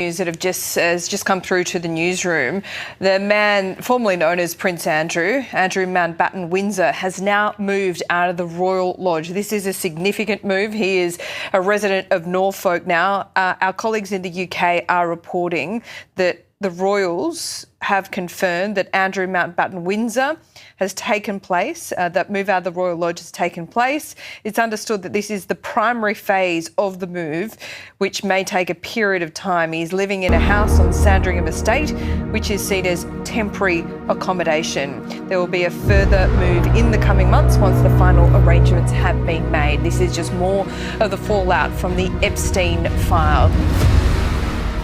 News that has just come through to the newsroom. The man formerly known as Prince Andrew Mountbatten Windsor, has now moved out of the Royal Lodge. This is a significant move. He is a resident of Norfolk now. Our colleagues in the UK are reporting that the Royals have confirmed that Andrew Mountbatten Windsor has taken place, that move out of the Royal Lodge has taken place. It's understood that this is the primary phase of the move, which may take a period of time. He's living in a house on Sandringham Estate, which is seen as temporary accommodation. There will be a further move in the coming months once the final arrangements have been made. This is just more of the fallout from the Epstein file.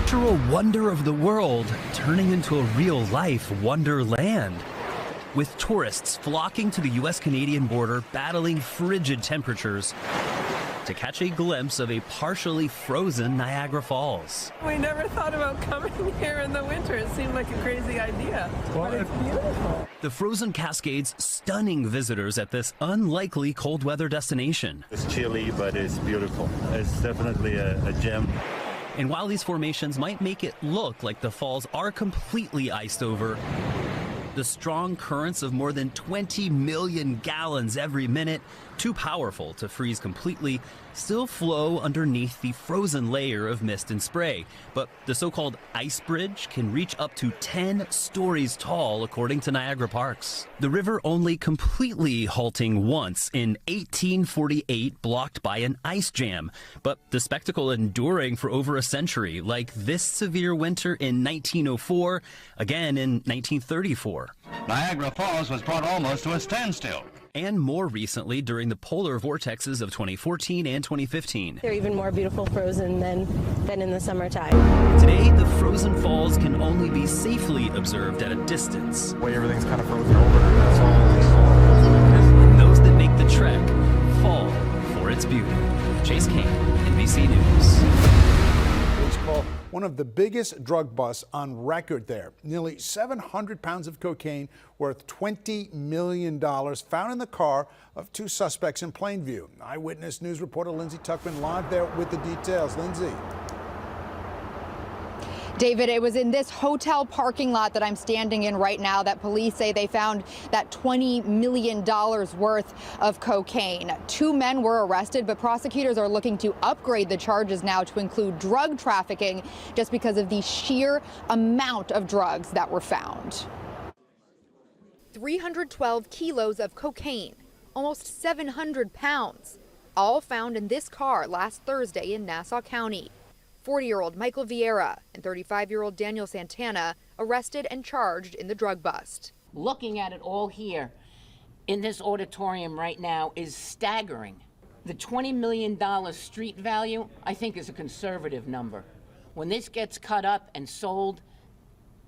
Natural wonder of the world turning into a real-life wonderland, with tourists flocking to the U.S.-Canadian border battling frigid temperatures to catch a glimpse of a partially frozen Niagara Falls. We never thought about coming here in the winter. It seemed like a crazy idea, but it's beautiful. The frozen Cascades stunning visitors at this unlikely cold weather destination. It's chilly, but it's beautiful. It's definitely a gem. And while these formations might make it look like the falls are completely iced over, the strong currents of more than 20 million gallons every minute, too powerful to freeze completely, still flow underneath the frozen layer of mist and spray. But the so-called ice bridge can reach up to 10 stories tall, according to Niagara Parks. The river only completely halting once in 1848, blocked by an ice jam. But the spectacle enduring for over a century, like this severe winter in 1904, again in 1934. Niagara Falls was brought almost to a standstill. And more recently during the polar vortexes of 2014 and 2015. They're even more beautiful frozen than in the summertime. Today, the frozen falls can only be safely observed at a distance. The way everything's kind of frozen over, that's all. And those that make the trek fall for its beauty. Chase Kane, NBC News. Police call one of the biggest drug busts on record there. Nearly 700 pounds of cocaine worth $20 million found in the car of two suspects in Plainview. Eyewitness News reporter Lindsay Tuckman live there with the details. Lindsay. David, it was in this hotel parking lot that I'm standing in right now that police say they found that $20 million worth of cocaine. Two men were arrested, but prosecutors are looking to upgrade the charges now to include drug trafficking just because of the sheer amount of drugs that were found. 312 kilos of cocaine, almost 700 pounds, all found in this car last Thursday in Nassau County. 40-year-old Michael Vieira and 35-year-old Daniel Santana arrested and charged in the drug bust. Looking at it all here in this auditorium right now is staggering. The $20 million street value, I think, is a conservative number. When this gets cut up and sold,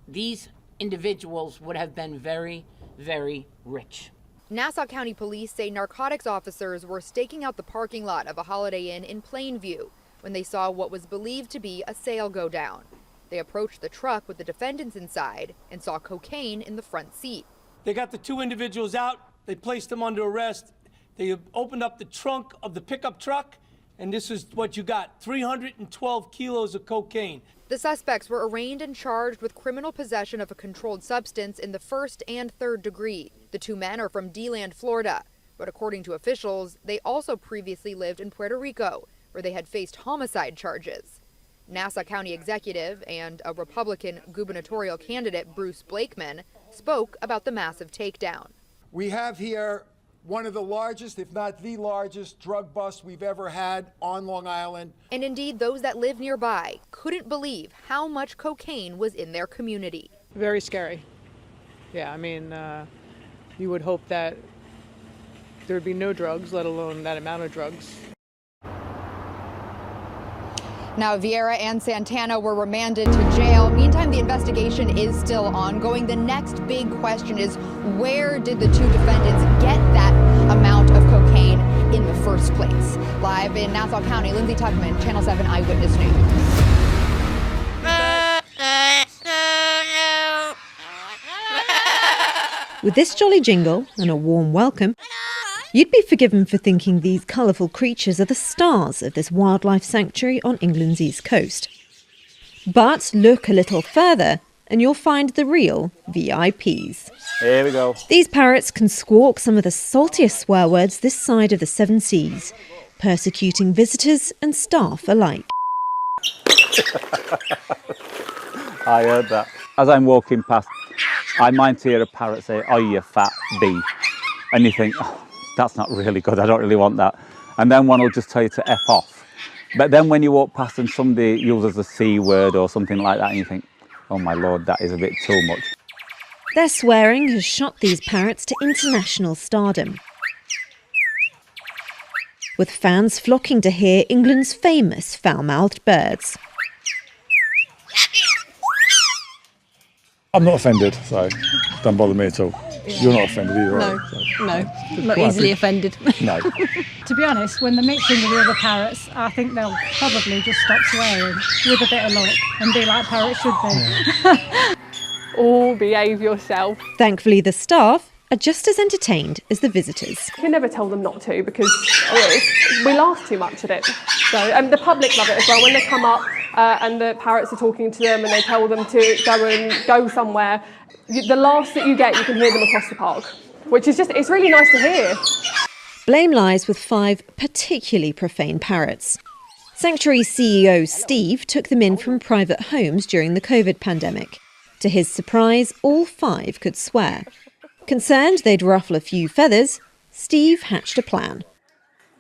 these individuals would have been very, very rich. Nassau County Police say narcotics officers were staking out the parking lot of a Holiday Inn in Plainview when they saw what was believed to be a sale go down. They approached the truck with the defendants inside and saw cocaine in the front seat. They got the two individuals out, they placed them under arrest, they opened up the trunk of the pickup truck, and this is what you got, 312 kilos of cocaine. The suspects were arraigned and charged with criminal possession of a controlled substance in the first and third degree. The two men are from DeLand, Florida, but according to officials, they also previously lived in Puerto Rico, where they had faced homicide charges. Nassau County executive and a Republican gubernatorial candidate, Bruce Blakeman, spoke about the massive takedown. We have here one of the largest, if not the largest, drug bust we've ever had on Long Island. And indeed, those that live nearby couldn't believe how much cocaine was in their community. Very scary. Yeah, I mean, you would hope that there'd be no drugs, let alone that amount of drugs. Now, Vieira and Santana were remanded to jail. Meantime, the investigation is still ongoing. The next big question is, where did the two defendants get that amount of cocaine in the first place? Live in Nassau County, Lindsay Tuckman, Channel 7 Eyewitness News. With this jolly jingle and a warm welcome, you'd be forgiven for thinking these colourful creatures are the stars of this wildlife sanctuary on England's east coast. But look a little further and you'll find the real VIPs. Here we go. These parrots can squawk some of the saltiest swear words this side of the Seven Seas, persecuting visitors and staff alike. I heard that. As I'm walking past, I might hear a parrot say, "Oh, you fat bee." And you think, oh, that's not really good, I don't really want that. And then one will just tell you to F off. But then when you walk past and somebody uses the C word or something like that, and you think, oh my Lord, that is a bit too much. Their swearing has shot these parrots to international stardom, with fans flocking to hear England's famous foul-mouthed birds. I'm not offended, so don't bother me at all. Yeah. You're not offended either, No, right? no, not easily offended. No. To be honest, when they're mixing with the other parrots, I think they'll probably just stop swearing with a bit of luck and be like parrots should be. All behave yourself. Thankfully, the staff are just as entertained as the visitors. You can never tell them not to because we laugh too much at it. So the public love it as well. When they come up and the parrots are talking to them and they tell them to go somewhere, the laughs that you get, you can hear them across the park, which is just, it's really nice to hear. Blame lies with 5 particularly profane parrots. Sanctuary CEO Steve took them in from private homes during the COVID pandemic. To his surprise, all 5 could swear. Concerned they'd ruffle a few feathers, Steve hatched a plan.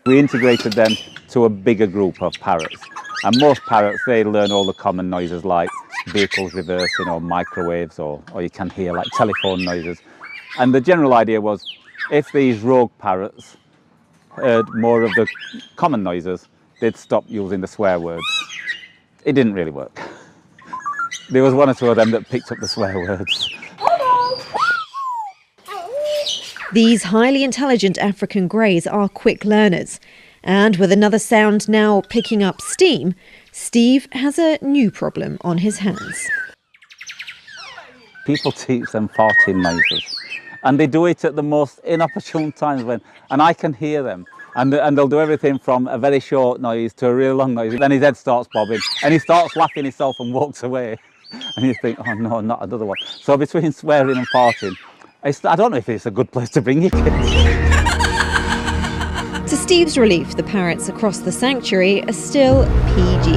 We integrated them to a bigger group of parrots. And most parrots, they learn all the common noises like vehicles reversing or microwaves or you can hear like telephone noises. And the general idea was if these rogue parrots heard more of the common noises, they'd stop using the swear words. It didn't really work. There was 1 or 2 of them that picked up the swear words. These highly intelligent African greys are quick learners. And with another sound now picking up steam, Steve has a new problem on his hands. People teach them farting noises. And they do it at the most inopportune times and I can hear them. And they'll do everything from a very short noise to a really long noise. Then his head starts bobbing and he starts laughing himself and walks away. And you think, oh no, not another one. So between swearing and farting, I don't know if it's a good place to bring your kids. To Steve's relief, the parrots across the sanctuary are still PG.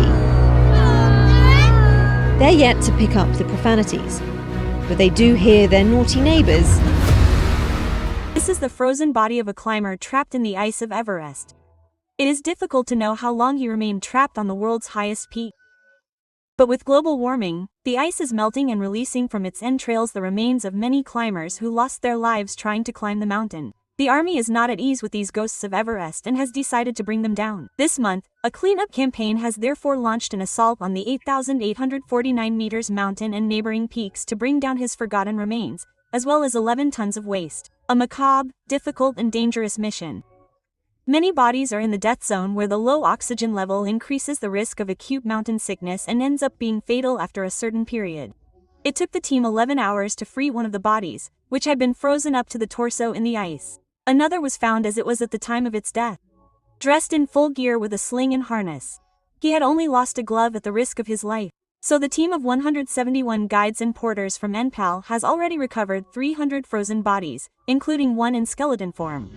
They're yet to pick up the profanities, but they do hear their naughty neighbours. This is the frozen body of a climber trapped in the ice of Everest. It is difficult to know how long he remained trapped on the world's highest peak. But with global warming, the ice is melting and releasing from its entrails the remains of many climbers who lost their lives trying to climb the mountain. The army is not at ease with these ghosts of Everest and has decided to bring them down. This month, a cleanup campaign has therefore launched an assault on the 8,849 meters mountain and neighboring peaks to bring down his forgotten remains, as well as 11 tons of waste. A macabre, difficult and dangerous mission. Many bodies are in the death zone where the low oxygen level increases the risk of acute mountain sickness and ends up being fatal after a certain period. It took the team 11 hours to free one of the bodies, which had been frozen up to the torso in the ice. Another was found as it was at the time of its death. Dressed in full gear with a sling and harness. He had only lost a glove at the risk of his life. So the team of 171 guides and porters from NPAL has already recovered 300 frozen bodies, including one in skeleton form.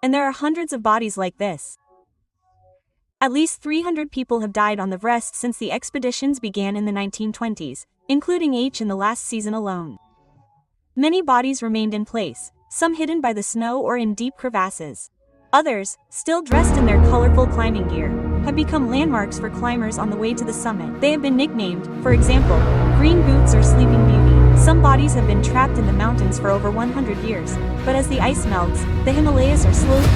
And there are hundreds of bodies like this. At least 300 people have died on the Everest since the expeditions began in the 1920s, including H in the last season alone. Many bodies remained in place, some hidden by the snow or in deep crevasses. Others, still dressed in their colorful climbing gear, have become landmarks for climbers on the way to the summit. They have been nicknamed, for example, Green Boots or Sleeping Beauty. Some bodies have been trapped in the mountains for over 100 years, but as the ice melts, the Himalayas are slowly...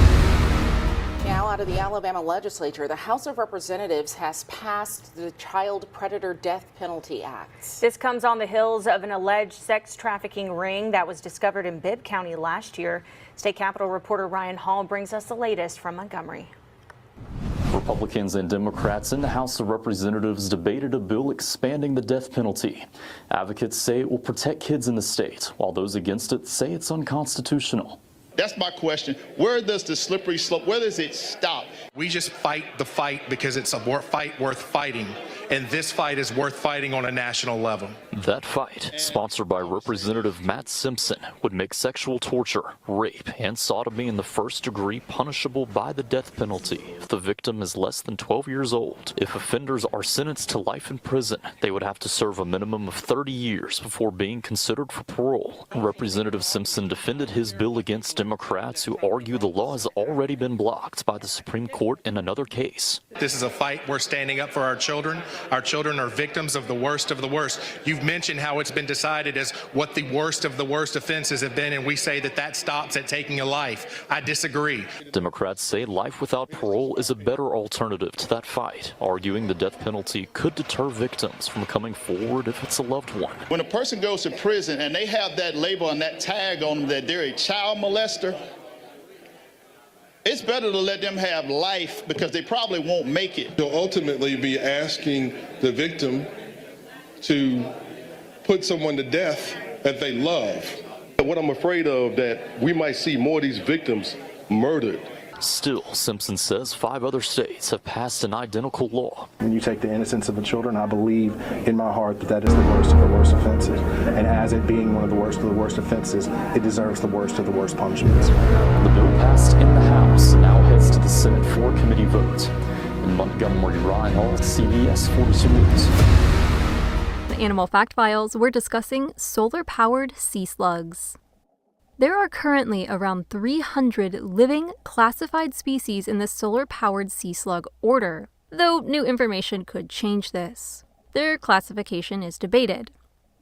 Now out of the Alabama legislature, the House of Representatives has passed the Child Predator Death Penalty Act. This comes on the heels of an alleged sex trafficking ring that was discovered in Bibb County last year. State Capitol reporter Ryan Hall brings us the latest from Montgomery. Republicans and Democrats in the House of Representatives debated a bill expanding the death penalty. Advocates say it will protect kids in the state, while those against it say it's unconstitutional. That's my question. Where does the slippery slope, where does it stop? We just fight the fight because it's a fight worth fighting, and this fight is worth fighting on a national level. That fight, sponsored by Representative Matt Simpson, would make sexual torture, rape, and sodomy in the first degree punishable by the death penalty if the victim is less than 12 years old. If offenders are sentenced to life in prison, they would have to serve a minimum of 30 years before being considered for parole. Representative Simpson defended his bill against Democrats who argue the law has already been blocked by the Supreme Court in another case. This is a fight we're standing up for our children. Our children are victims of the worst of the worst. You've mentioned how it's been decided as what the worst of the worst offenses have been, and we say that that stops at taking a life. I disagree. Democrats say life without parole is a better alternative to that fight, arguing the death penalty could deter victims from coming forward if it's a loved one. When a person goes to prison and they have that label and that tag on them that they're a child molester, it's better to let them have life because they probably won't make it. You'll ultimately be asking the victim to put someone to death that they love. What I'm afraid of, that we might see more of these victims murdered. Still, Simpson says 5 other states have passed an identical law. When you take the innocence of the children, I believe in my heart that that is the worst of the worst offenses. And as it being one of the worst offenses, it deserves the worst of the worst punishments. The bill passed in the House and now heads to the Senate for a committee vote. In Montgomery, Ryan Hall, CBS 42 News. The Animal Fact Files, we're discussing solar-powered sea slugs. There are currently around 300 living, classified species in the solar-powered sea slug order, though new information could change this. Their classification is debated.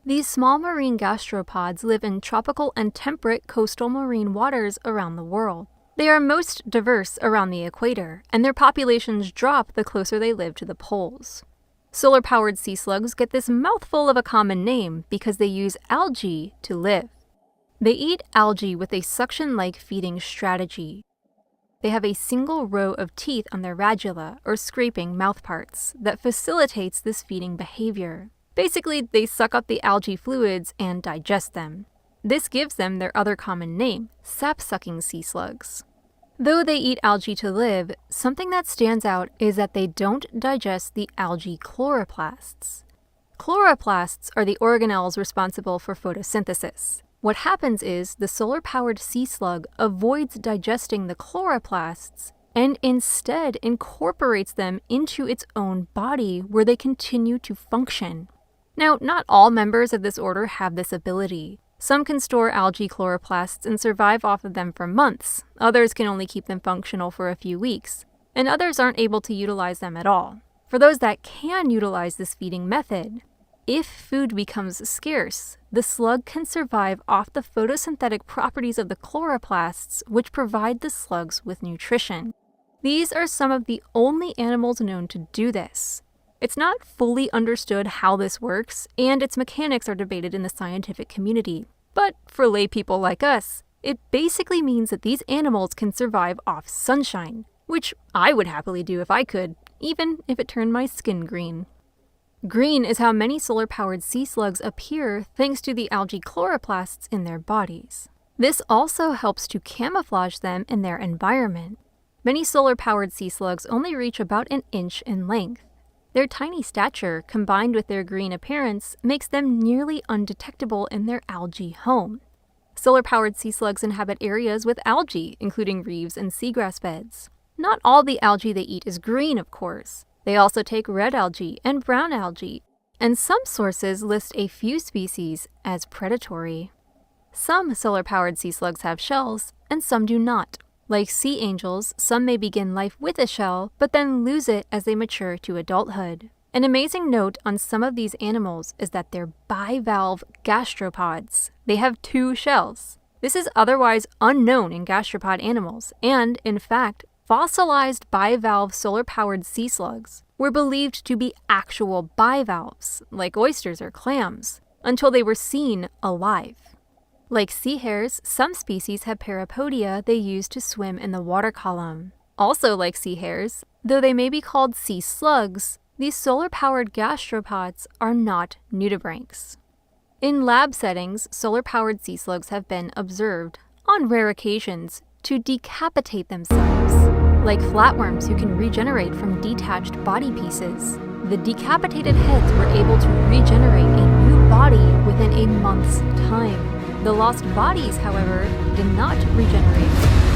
These small marine gastropods live in tropical and temperate coastal marine waters around the world. They are most diverse around the equator, and their populations drop the closer they live to the poles. Solar-powered sea slugs get this mouthful of a common name because they use algae to live. They eat algae with a suction-like feeding strategy. They have a single row of teeth on their radula, or scraping mouthparts, that facilitates this feeding behavior. Basically, they suck up the algae fluids and digest them. This gives them their other common name, sap-sucking sea slugs. Though they eat algae to live, something that stands out is that they don't digest the algae chloroplasts. Chloroplasts are the organelles responsible for photosynthesis. What happens is the solar-powered sea slug avoids digesting the chloroplasts and instead incorporates them into its own body where they continue to function. Now, not all members of this order have this ability. Some can store algae chloroplasts and survive off of them for months, others can only keep them functional for a few weeks, and others aren't able to utilize them at all. For those that can utilize this feeding method, if food becomes scarce, the slug can survive off the photosynthetic properties of the chloroplasts, which provide the slugs with nutrition. These are some of the only animals known to do this. It's not fully understood how this works, and its mechanics are debated in the scientific community. But for lay people like us, it basically means that these animals can survive off sunshine, which I would happily do if I could, even if it turned my skin green. Green is how many solar-powered sea slugs appear thanks to the algae chloroplasts in their bodies. This also helps to camouflage them in their environment. Many solar-powered sea slugs only reach about an inch in length. Their tiny stature, combined with their green appearance, makes them nearly undetectable in their algae home. Solar-powered sea slugs inhabit areas with algae, including reefs and seagrass beds. Not all the algae they eat is green, of course. They also take red algae and brown algae, and some sources list a few species as predatory. Some solar-powered sea slugs have shells, and some do not. Like sea angels, some may begin life with a shell, but then lose it as they mature to adulthood. An amazing note on some of these animals is that they're bivalve gastropods. They have 2 shells. This is otherwise unknown in gastropod animals, and, in fact, fossilized bivalve solar-powered sea slugs were believed to be actual bivalves, like oysters or clams, until they were seen alive. Like sea hares, some species have parapodia they use to swim in the water column. Also like sea hares, Though they may be called sea slugs, these solar-powered gastropods are not nudibranchs. In lab settings, solar-powered sea slugs have been observed, on rare occasions, to decapitate themselves, like flatworms who can regenerate from detached body pieces. The decapitated heads were able to regenerate a new body within a month's time. The lost bodies, however, did not regenerate.